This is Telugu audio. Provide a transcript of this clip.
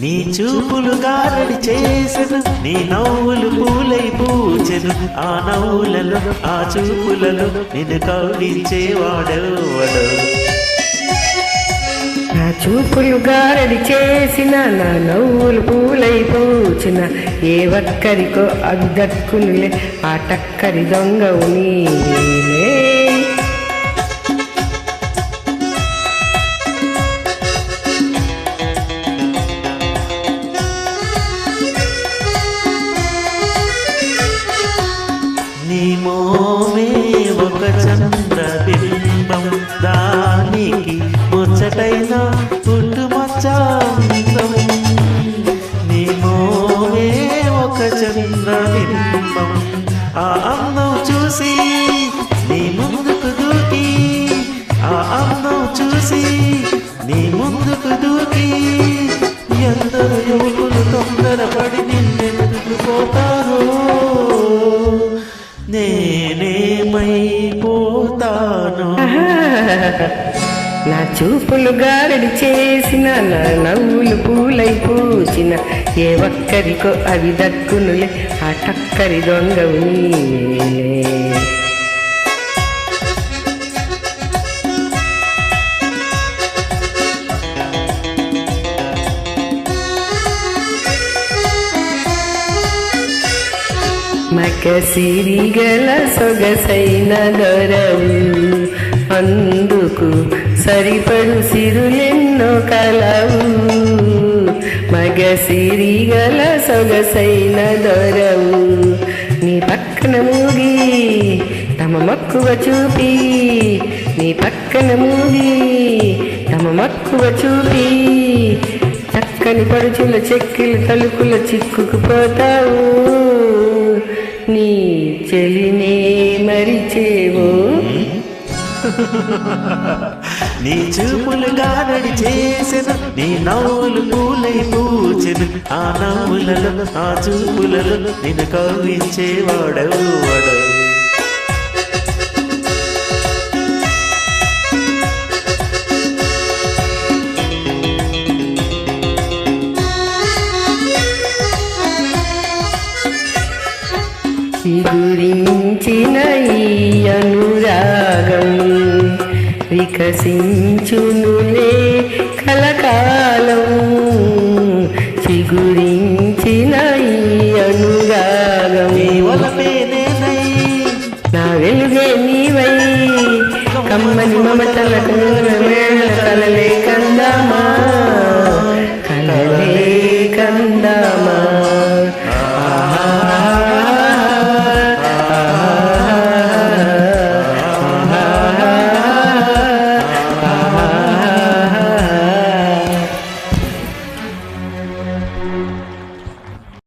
నీ చూపులు గారడి చేసెను, నీ నవ్వులు పూలై పూచెను. ఆ నవ్వులలో ఆ చూపులలో నిన్ను కౌగిలించేవాడెవడో. నా చూపులు గారడి చేసిన, నా నవ్వులు పూలై పూచిన. ఏ ఒక్కరికో అవి దక్కునులే, ఆ టక్కరి దొంగవు నీలే. నీ మోమే ఒక చంద్రబింబం, దానికి ముచ్చటైన పుట్టుమచ్చందం. నీ మోమే ఒక చంద్రబింబం, ఆ అందం చూసి నీ ముందుకు దూకి, ఆ అందం చూసి నీ ముందుకు దూకి. ఎందరు యువకులు తొందరపడి నిన్నెందుకు పోతారో, నేనేమైపోతాను. నా చూపులు గారడి చేసిన, నా నవ్వులు పూలై పూచిన. ఏ ఒక్కరికో అవి దక్కునులే, ఆ టక్కరి దొంగవు నీలే. మగసిరిగల సొగసైన దొరవు, అందుకు సరిపడు సిరులెన్నో కలవు. మగసిరిగల సొగసైన దొరవు, నీ పక్కన మూగి తమ మక్కువ చూపి, నీ పక్కన మూగి తమ మక్కువ చూపి. చక్కని పడుచుల చెక్కిల తలుపుల చిక్కుకుపోతావు, నీ చెలినే మరిచేవో. నీ చూపులు గారడి చేసెను, నీ నవ్వులు పూలై పూచెను. ఆ నవ్వులలో ఆ చూపులలో నిన్ను కౌగిలించేవాడెవడో. చిగురించిన ఈ అనురాగం వికసించునులే కలకాలం. చిగురించిన ఈ అనురాగం నా వెలుగే నీవై, కమ్మని మమతలకు